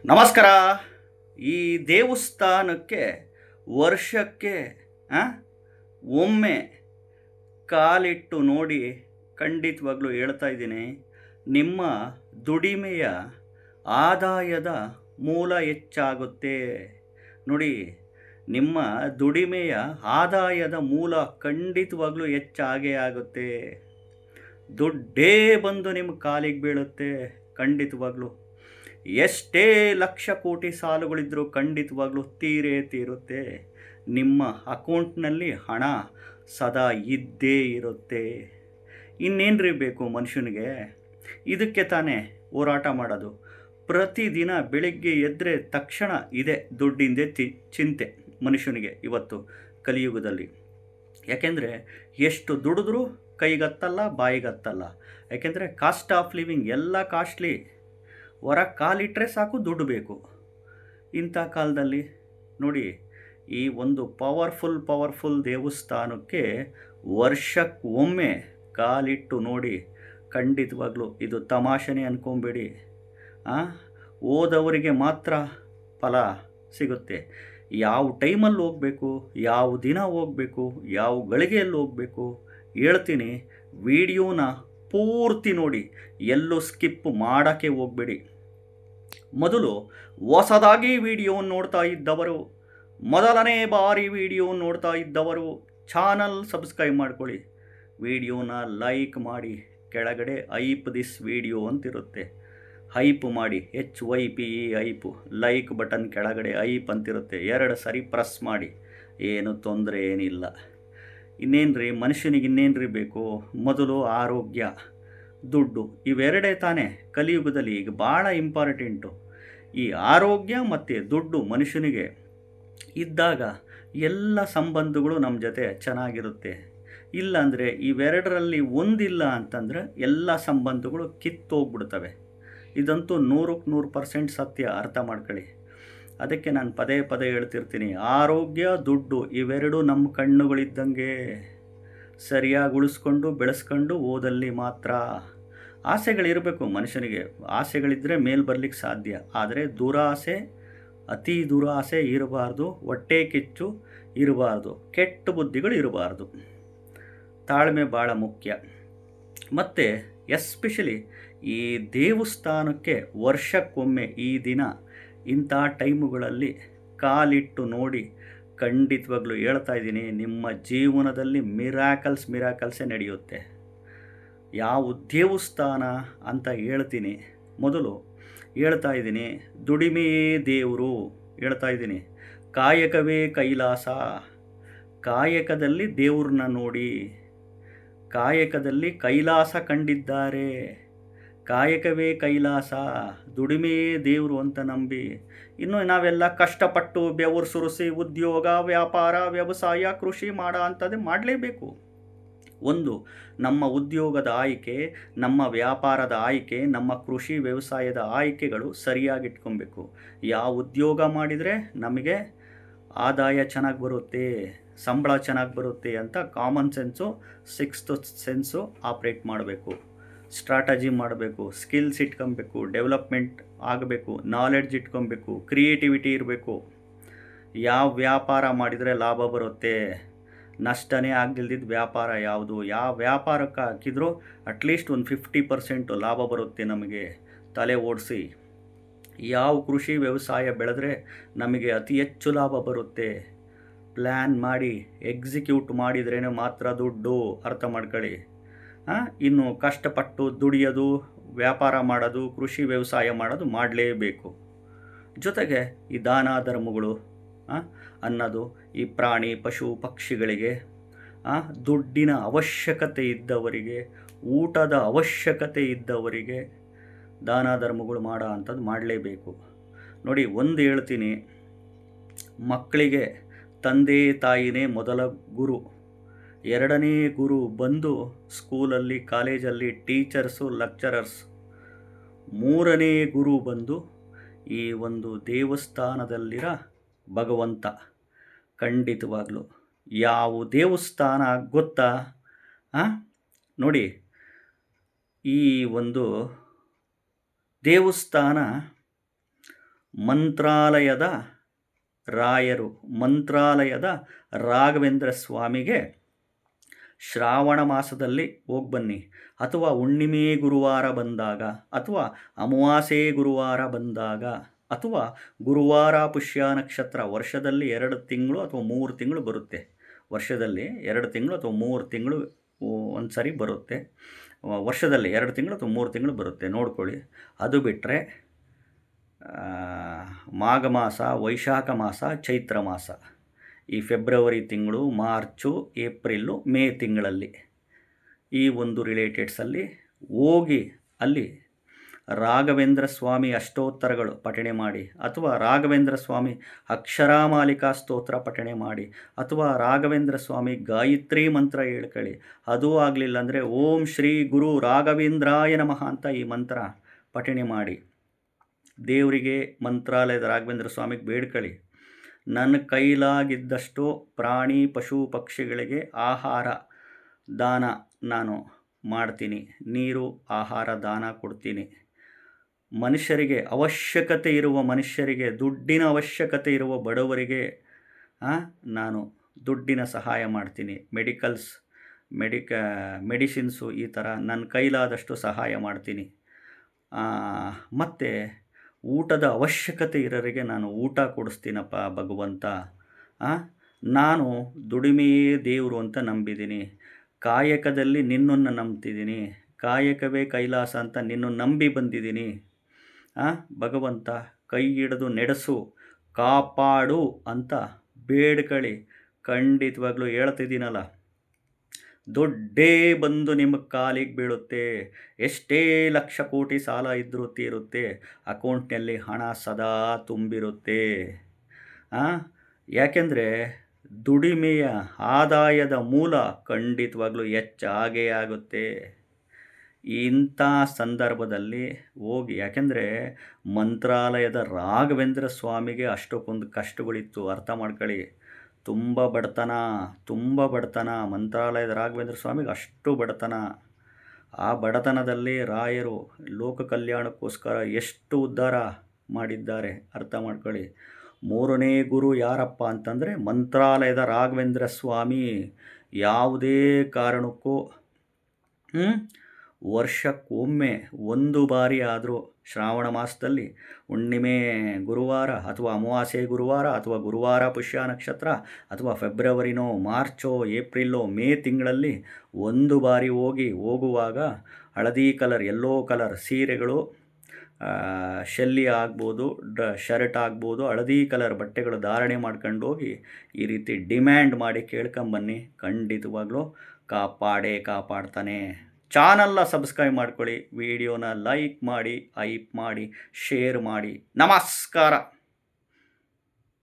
ನಮಸ್ಕಾರ. ಈ ದೇವಸ್ಥಾನಕ್ಕೆ ವರ್ಷಕ್ಕೆ ಆ, ಒಮ್ಮೆ ಕಾಲಿಟ್ಟು ನೋಡಿ. ಖಂಡಿತವಾಗ್ಲೂ ಹೇಳ್ತಾ ಇದ್ದೀನಿ, ನಿಮ್ಮ ದುಡಿಮೆಯ ಆದಾಯದ ಮೂಲ ಹೆಚ್ಚಾಗುತ್ತೆ. ನೋಡಿ, ನಿಮ್ಮ ದುಡಿಮೆಯ ಆದಾಯದ ಮೂಲ ಖಂಡಿತವಾಗ್ಲೂ ಹೆಚ್ಚಾಗೇ ಆಗುತ್ತೆ. ದುಡ್ಡೇ ಬಂದು ನಿಮ್ಮ ಕಾಲಿಗೆ ಬೀಳುತ್ತೆ. ಖಂಡಿತವಾಗ್ಲೂ ಎಷ್ಟೇ ಲಕ್ಷ ಕೋಟಿ ಸಾಲುಗಳಿದ್ರೂ ಖಂಡಿತವಾಗ್ಲೂ ತೀರುತ್ತೆ. ನಿಮ್ಮ ಅಕೌಂಟ್ನಲ್ಲಿ ಹಣ ಸದಾ ಇದ್ದೇ ಇರುತ್ತೆ. ಇನ್ನೇನ್ರಿ ಬೇಕು ಮನುಷ್ಯನಿಗೆ? ಇದಕ್ಕೆ ತಾನೇ ಹೋರಾಟ ಮಾಡೋದು. ಪ್ರತಿದಿನ ಬೆಳಗ್ಗೆ ಎದ್ದರೆ ತಕ್ಷಣ ಇದೆ ದುಡ್ಡಿಂದೆ ಚಿಂತೆ ಮನುಷ್ಯನಿಗೆ ಇವತ್ತು ಕಲಿಯುಗದಲ್ಲಿ. ಯಾಕೆಂದರೆ ಎಷ್ಟು ದುಡಿದ್ರೂ ಕೈಗತ್ತಲ್ಲ, ಬಾಯಿಗತ್ತಲ್ಲ. ಯಾಕೆಂದರೆ ಕಾಸ್ಟ್ ಆಫ್ ಲಿವಿಂಗ್ ಎಲ್ಲ ಕಾಸ್ಟ್ಲಿ. ಹೊರಗೆ ಕಾಲಿಟ್ಟರೆ ಸಾಕು ದುಡ್ಡು ಬೇಕು. ಇಂಥ ಕಾಲದಲ್ಲಿ ನೋಡಿ, ಈ ಒಂದು ಪವರ್ಫುಲ್ ದೇವಸ್ಥಾನಕ್ಕೆ ವರ್ಷಕ್ಕೆ ಒಮ್ಮೆ ಕಾಲಿಟ್ಟು ನೋಡಿ. ಖಂಡಿತವಾಗ್ಲೂ ಇದು ತಮಾಷೆನೇ ಅಂದ್ಕೊಂಬೇಡಿ. ಓದವರಿಗೆ ಮಾತ್ರ ಫಲ ಸಿಗುತ್ತೆ. ಯಾವ ಟೈಮಲ್ಲಿ ಹೋಗಬೇಕು, ಯಾವ ದಿನ ಹೋಗಬೇಕು, ಯಾವ ಗಳಿಗೆಯಲ್ಲಿ ಹೋಗಬೇಕು ಹೇಳ್ತೀನಿ. ವಿಡಿಯೋನ ಪೂರ್ತಿ ನೋಡಿ, ಎಲ್ಲೂ ಸ್ಕಿಪ್ ಮಾಡೋಕ್ಕೆ ಹೋಗಬೇಡಿ. ಮೊದಲು ಹೊಸದಾಗಿ ವಿಡಿಯೋವನ್ನು ನೋಡ್ತಾ ಇದ್ದವರು, ಮೊದಲನೇ ಬಾರಿ ವಿಡಿಯೋ ನೋಡ್ತಾ ಇದ್ದವರು ಚಾನಲ್ ಸಬ್ಸ್ಕ್ರೈಬ್ ಮಾಡ್ಕೊಳ್ಳಿ. ವಿಡಿಯೋನ ಲೈಕ್ ಮಾಡಿ. ಕೆಳಗಡೆ ಹೈಪ್ ದಿಸ್ ವಿಡಿಯೋ ಅಂತಿರುತ್ತೆ, ಹೈಪ್ ಮಾಡಿ. HYPE ಹೈಪು. ಲೈಕ್ ಬಟನ್ ಕೆಳಗಡೆ ಹೈಪ್ ಅಂತಿರುತ್ತೆ, 2 ಸರಿ ಪ್ರೆಸ್ ಮಾಡಿ. ಏನು ತೊಂದರೆ ಏನಿಲ್ಲ. ಇನ್ನೇನ್ರಿ ಮನುಷ್ಯನಿಗೆ ಇನ್ನೇನ್ರಿ ಬೇಕು? ಮೊದಲು ಆರೋಗ್ಯ, ದುಡ್ಡು, ಇವೆರಡೇ ತಾನೇ ಕಲಿಯುಗದಲ್ಲಿ ಈಗ ಭಾಳ ಇಂಪಾರ್ಟೆಂಟು. ಈ ಆರೋಗ್ಯ ಮತ್ತು ದುಡ್ಡು ಮನುಷ್ಯನಿಗೆ ಇದ್ದಾಗ ಎಲ್ಲ ಸಂಬಂಧಗಳು ನಮ್ಮ ಜೊತೆ ಚೆನ್ನಾಗಿರುತ್ತೆ. ಇಲ್ಲಾಂದರೆ ಇವೆರಡರಲ್ಲಿ ಒಂದಿಲ್ಲ ಅಂತಂದರೆ ಎಲ್ಲ ಸಂಬಂಧಗಳು ಕಿತ್ತೋಗ್ಬಿಡ್ತವೆ. ಇದಂತೂ 100% ಸತ್ಯ. ಅರ್ಥ ಮಾಡ್ಕೊಳ್ಳಿ. ಅದಕ್ಕೆ ನಾನು ಪದೇ ಹೇಳ್ತಿರ್ತೀನಿ, ಆರೋಗ್ಯ ದುಡ್ಡು ಇವೆರಡು ನಮ್ಮ ಕಣ್ಣುಗಳಿದ್ದಂಗೆ. ಸರಿಯಾಗಿ ಉಳಿಸ್ಕೊಂಡು ಬೆಳೆಸ್ಕೊಂಡು ಓದಲ್ಲಿ ಮಾತ್ರ. ಆಸೆಗಳಿರಬೇಕು ಮನುಷ್ಯನಿಗೆ. ಆಸೆಗಳಿದ್ದರೆ ಮೇಲೆ ಬರಲಿಕ್ಕೆ ಸಾಧ್ಯ. ಆದರೆ ದುರಾಸೆ, ಅತಿ ದುರಾಸೆ ಇರಬಾರ್ದು. ಹೊಟ್ಟೆ ಕಿಚ್ಚು ಇರಬಾರ್ದು. ಕೆಟ್ಟ ಬುದ್ಧಿಗಳು ಇರಬಾರ್ದು. ತಾಳ್ಮೆ ಭಾಳ ಮುಖ್ಯ. ಮತ್ತು ಎಸ್ಪೆಷಲಿ ಈ ದೇವಸ್ಥಾನಕ್ಕೆ ವರ್ಷಕ್ಕೊಮ್ಮೆ ಈ ದಿನ ಇಂಥ ಟೈಮುಗಳಲ್ಲಿ ಕಾಲಿಟ್ಟು ನೋಡಿ. ಖಂಡಿತವಾಗ್ಲೂ ಹೇಳ್ತಾ ಇದ್ದೀನಿ, ನಿಮ್ಮ ಜೀವನದಲ್ಲಿ ಮಿರಾಕಲ್ಸೇ ನಡೆಯುತ್ತೆ. ಯಾವ ದೇವಸ್ಥಾನ ಅಂತ ಹೇಳ್ತೀನಿ. ಮೊದಲು ಹೇಳ್ತಾ ಇದ್ದೀನಿ, ದುಡಿಮೆಯೇ ದೇವರು ಹೇಳ್ತಾ ಇದ್ದೀನಿ. ಕಾಯಕವೇ ಕೈಲಾಸ. ಕಾಯಕದಲ್ಲಿ ದೇವ್ರನ್ನ ನೋಡಿ. ಕಾಯಕದಲ್ಲಿ ಕೈಲಾಸ ಕಂಡಿದ್ದಾರೆ. ಕಾಯಕವೇ ಕೈಲಾಸ, ದುಡಿಮೆಯೇ ದೇವರು ಅಂತ ನಂಬಿ. ಇನ್ನು ನಾವೆಲ್ಲ ಕಷ್ಟಪಟ್ಟು ಬೆವರು ಸುರಿಸಿ ಉದ್ಯೋಗ, ವ್ಯಾಪಾರ, ವ್ಯವಸಾಯ, ಕೃಷಿ ಮಾಡೋ ಅಂಥದ್ದೇ ಮಾಡಲೇಬೇಕು. ಒಂದು ನಮ್ಮ ಉದ್ಯೋಗದ ಆಯ್ಕೆ, ನಮ್ಮ ವ್ಯಾಪಾರದ ಆಯ್ಕೆ, ನಮ್ಮ ಕೃಷಿ ವ್ಯವಸಾಯದ ಆಯ್ಕೆಗಳು ಸರಿಯಾಗಿಟ್ಕೊಬೇಕು. ಯಾವ ಉದ್ಯೋಗ ಮಾಡಿದರೆ ನಮಗೆ ಆದಾಯ ಚೆನ್ನಾಗಿ ಬರುತ್ತೆ, ಸಂಬಳ ಚೆನ್ನಾಗಿ ಬರುತ್ತೆ ಅಂತ common sense, sixth sense operate ಮಾಡಬೇಕು. ಸ್ಟ್ರಾಟಜಿ ಮಾಡಬೇಕು, ಸ್ಕಿಲ್ಸ್ ಇಟ್ಕೊಬೇಕು, ಡೆವಲಪ್ಮೆಂಟ್ ಆಗಬೇಕು, ನಾಲೆಡ್ಜ್ ಇಟ್ಕೊಬೇಕು, ಕ್ರಿಯೇಟಿವಿಟಿ ಇರಬೇಕು. ಯಾವ ವ್ಯಾಪಾರ ಮಾಡಿದರೆ ಲಾಭ ಬರುತ್ತೆ, ನಷ್ಟನೇ ಆಗದಿಲ್ದಿದ್ದು ವ್ಯಾಪಾರ ಯಾವುದು? ಯಾವ ವ್ಯಾಪಾರಕ್ಕೆ ಹಾಕಿದ್ರೂ ಅಟ್ಲೀಸ್ಟ್ ಒಂದು 50% ಲಾಭ ಬರುತ್ತೆ ನಮಗೆ. ತಲೆ ಓಡಿಸಿ. ಯಾವ ಕೃಷಿ ವ್ಯವಸಾಯ ಬೆಳೆದ್ರೆ ನಮಗೆ ಅತಿ ಹೆಚ್ಚು ಲಾಭ ಬರುತ್ತೆ. ಪ್ಲ್ಯಾನ್ ಮಾಡಿ ಎಕ್ಸಿಕ್ಯೂಟ್ ಮಾಡಿದ್ರೇ ಮಾತ್ರ ದುಡ್ಡು. ಅರ್ಥ ಮಾಡ್ಕೊಳ್ಳಿ. ಇನ್ನು ಕಷ್ಟಪಟ್ಟು ದುಡಿಯೋದು, ವ್ಯಾಪಾರ ಮಾಡೋದು, ಕೃಷಿ ವ್ಯವಸಾಯ ಮಾಡೋದು ಮಾಡಲೇಬೇಕು. ಜೊತೆಗೆ ಈ ದಾನ ಧರ್ಮಗಳು ಅನ್ನೋದು ಈ ಪ್ರಾಣಿ ಪಶು ಪಕ್ಷಿಗಳಿಗೆ, ದುಡ್ಡಿನ ಅವಶ್ಯಕತೆ ಇದ್ದವರಿಗೆ, ಊಟದ ಅವಶ್ಯಕತೆ ಇದ್ದವರಿಗೆ ದಾನ ಧರ್ಮಗಳು ಮಾಡೋ ಅಂಥದ್ದು ಮಾಡಲೇಬೇಕು. ನೋಡಿ, ಒಂದು ಹೇಳ್ತೀನಿ, ಮಕ್ಕಳಿಗೆ ತಂದೆ ತಾಯಿನೇ ಮೊದಲ ಗುರು. ಎರಡನೇ ಗುರು ಬಂದು ಸ್ಕೂಲಲ್ಲಿ, ಕಾಲೇಜಲ್ಲಿ ಟೀಚರ್ಸು, ಲೆಕ್ಚರರ್ಸ್. ಮೂರನೇ ಗುರು ಬಂದು ಈ ಒಂದು ದೇವಸ್ಥಾನದಲ್ಲಿರೋ ಭಗವಂತ. ಖಂಡಿತವಾಗ್ಲೂ ಯಾವ ದೇವಸ್ಥಾನ ಗೊತ್ತಾ? ನೋಡಿ, ಈ ಒಂದು ದೇವಸ್ಥಾನ ಮಂತ್ರಾಲಯದ ರಾಯರು, ಮಂತ್ರಾಲಯದ ರಾಘವೇಂದ್ರ ಸ್ವಾಮಿಗೆ ಶ್ರಾವಣ ಮಾಸದಲ್ಲಿ ಹೋಗಿ ಬನ್ನಿ, ಅಥವಾ ಹುಣ್ಣಿಮೆ ಗುರುವಾರ ಬಂದಾಗ, ಅಥವಾ ಅಮಾವಾಸ್ಯೆ ಗುರುವಾರ ಬಂದಾಗ, ಅಥವಾ ಗುರುವಾರ ಪುಷ್ಯ ನಕ್ಷತ್ರ, ವರ್ಷದಲ್ಲಿ 2 ತಿಂಗಳು ಅಥವಾ 3 ತಿಂಗಳು ಬರುತ್ತೆ. ವರ್ಷದಲ್ಲಿ 2 ತಿಂಗಳು ಅಥವಾ 3 ತಿಂಗಳು ಒಂದು ಸರಿ ಬರುತ್ತೆ. ವರ್ಷದಲ್ಲಿ 2 ತಿಂಗಳು ಅಥವಾ 3 ತಿಂಗಳು ಬರುತ್ತೆ, ನೋಡ್ಕೊಳ್ಳಿ. ಅದು ಬಿಟ್ಟರೆ ಮಾಘ ಮಾಸ, ವೈಶಾಖ ಮಾಸ, ಚೈತ್ರ ಮಾಸ, ಈ ಫೆಬ್ರವರಿ ತಿಂಗಳು, ಮಾರ್ಚು, ಏಪ್ರಿಲ್ಲು, ಮೇ ತಿಂಗಳಲ್ಲಿ ಈ ಒಂದು ರಿಲೇಟೆಡ್ಸಲ್ಲಿ ಹೋಗಿ ಅಲ್ಲಿ ರಾಘವೇಂದ್ರ ಸ್ವಾಮಿ ಅಷ್ಟೋತ್ತರಗಳು ಪಠಣೆ ಮಾಡಿ, ಅಥವಾ ರಾಘವೇಂದ್ರ ಸ್ವಾಮಿ ಅಕ್ಷರಾಮಾಲಿಕಾ ಸ್ತೋತ್ರ ಪಠಣೆ ಮಾಡಿ, ಅಥವಾ ರಾಘವೇಂದ್ರ ಸ್ವಾಮಿ ಗಾಯತ್ರಿ ಮಂತ್ರ ಹೇಳ್ಕೊಳ್ಳಿ. ಅದೂ ಆಗಲಿಲ್ಲ ಅಂದರೆ ಓಂ ಶ್ರೀ ಗುರು ರಾಘವೇಂದ್ರಾಯ ನಮಃ ಅಂತ ಈ ಮಂತ್ರ ಪಠಣೆ ಮಾಡಿ ದೇವರಿಗೆ, ಮಂತ್ರಾಲಯದ ರಾಘವೇಂದ್ರ ಸ್ವಾಮಿಗೆ ಬೇಡ್ಕೊಳ್ಳಿ. ನನ್ನ ಕೈಲಾಗಿದ್ದಷ್ಟು ಪ್ರಾಣಿ ಪಶು ಪಕ್ಷಿಗಳಿಗೆ ಆಹಾರ ದಾನ ನಾನು ಮಾಡ್ತೀನಿ, ನೀರು ಆಹಾರ ದಾನ ಕೊಡ್ತೀನಿ. ಮನುಷ್ಯರಿಗೆ ಅವಶ್ಯಕತೆ ಇರುವ ಮನುಷ್ಯರಿಗೆ, ದುಡ್ಡಿನ ಅವಶ್ಯಕತೆ ಇರುವ ಬಡವರಿಗೆ ನಾನು ದುಡ್ಡಿನ ಸಹಾಯ ಮಾಡ್ತೀನಿ. ಮೆಡಿಸಿನ್ಸು ಈ ಥರ ನನ್ನ ಕೈಲಾದಷ್ಟು ಸಹಾಯ ಮಾಡ್ತೀನಿ. ಮತ್ತು ಊಟದ ಅವಶ್ಯಕತೆ ಇರೋರಿಗೆ ನಾನು ಊಟ ಕೊಡಿಸ್ತೀನಪ್ಪ ಭಗವಂತ. ನಾನು ದುಡಿಮೆಯೇ ದೇವರು ಅಂತ ನಂಬಿದ್ದೀನಿ. ಕಾಯಕದಲ್ಲಿ ನಿನ್ನನ್ನು ನಂಬ್ತಿದ್ದೀನಿ, ಕಾಯಕವೇ ಕೈಲಾಸ ಅಂತ ನಿನ್ನನ್ನು ನಂಬಿ ಬಂದಿದ್ದೀನಿ. ಭಗವಂತ ಕೈ ಹಿಡಿದು ನಡೆಸು, ಕಾಪಾಡು ಅಂತ ಬೇಡ್ಕೊಳ್ಳಿ. ಖಂಡಿತವಾಗ್ಲೂ ಹೇಳ್ತಿದ್ದೀನಲ್ಲ, ದುಡ್ಡೇ ಬಂದು ನಿಮಗೆ ಕಾಲಿಗೆ ಬೀಳುತ್ತೆ. ಎಷ್ಟೇ ಲಕ್ಷ ಕೋಟಿ ಸಾಲ ಇದ್ದರೂ ತೀರುತ್ತೆ, ಅಕೌಂಟ್ನಲ್ಲಿ ಹಣ ಸದಾ ತುಂಬಿರುತ್ತೆ. ಯಾಕೆಂದರೆ ದುಡಿಮೆಯ ಆದಾಯದ ಮೂಲ ಖಂಡಿತವಾಗ್ಲೂ ಹೆಚ್ಚಾಗೇ ಆಗುತ್ತೆ. ಇಂಥ ಸಂದರ್ಭದಲ್ಲಿ ಹೋಗಿ, ಯಾಕೆಂದರೆ ಮಂತ್ರಾಲಯದ ರಾಘವೇಂದ್ರ ಸ್ವಾಮಿಗೆ ಅಷ್ಟಕ್ಕೊಂದು ಕಷ್ಟಗಳಿತ್ತು, ಅರ್ಥ ಮಾಡ್ಕೊಳ್ಳಿ. ತುಂಬ ಬಡತನ, ಮಂತ್ರಾಲಯದ ರಾಘವೇಂದ್ರ ಸ್ವಾಮಿಗೆ ಅಷ್ಟು ಬಡತನ. ಆ ಬಡತನದಲ್ಲಿ ರಾಯರು ಲೋಕ ಕಲ್ಯಾಣಕ್ಕೋಸ್ಕರ ಎಷ್ಟು ಉದ್ಧಾರ ಮಾಡಿದ್ದಾರೆ, ಅರ್ಥ ಮಾಡ್ಕೊಳ್ಳಿ. 3ನೇ ಗುರು ಯಾರಪ್ಪ ಅಂತಂದರೆ ಮಂತ್ರಾಲಯದ ರಾಘವೇಂದ್ರ ಸ್ವಾಮಿ. ಯಾವುದೇ ಕಾರಣಕ್ಕೂ ವರ್ಷಕ್ಕೊಮ್ಮೆ 1 ಬಾರಿ ಆದರೂ ಶ್ರಾವಣ ಮಾಸದಲ್ಲಿ ಹುಣ್ಣಿಮೆ ಗುರುವಾರ, ಅಥವಾ ಅಮಾವಾಸ್ಯೆ ಗುರುವಾರ, ಅಥವಾ ಗುರುವಾರ ಪುಷ್ಯ ನಕ್ಷತ್ರ, ಅಥವಾ ಫೆಬ್ರವರಿನೋ, ಮಾರ್ಚೋ, ಏಪ್ರಿಲೋ, ಮೇ ತಿಂಗಳಲ್ಲಿ 1 ಬಾರಿ ಹೋಗುವಾಗ ಹಳದಿ ಕಲರ್, ಯೆಲ್ಲೋ ಕಲರ್ ಸೀರೆಗಳು, ಶೆಲ್ಲಿ ಆಗ್ಬೋದು, ಶರ್ಟ್ ಆಗ್ಬೋದು, ಹಳದಿ ಕಲರ್ ಬಟ್ಟೆಗಳು ಧಾರಣೆ ಮಾಡ್ಕೊಂಡು ಹೋಗಿ ಈ ರೀತಿ ಡಿಮ್ಯಾಂಡ್ ಮಾಡಿ ಕೇಳ್ಕೊಂಬನ್ನಿ. ಖಂಡಿತವಾಗ್ಲೂ ಕಾಪಾಡ್ತಾನೆ. ಚಾನಲ್ನ ಸಬ್ಸ್ಕ್ರೈಬ್ ಮಾಡ್ಕೊಳ್ಳಿ, ವಿಡಿಯೋನ ಲೈಕ್ ಮಾಡಿ, ಹೈಪ್ ಮಾಡಿ, ಶೇರ್ ಮಾಡಿ. ನಮಸ್ಕಾರ.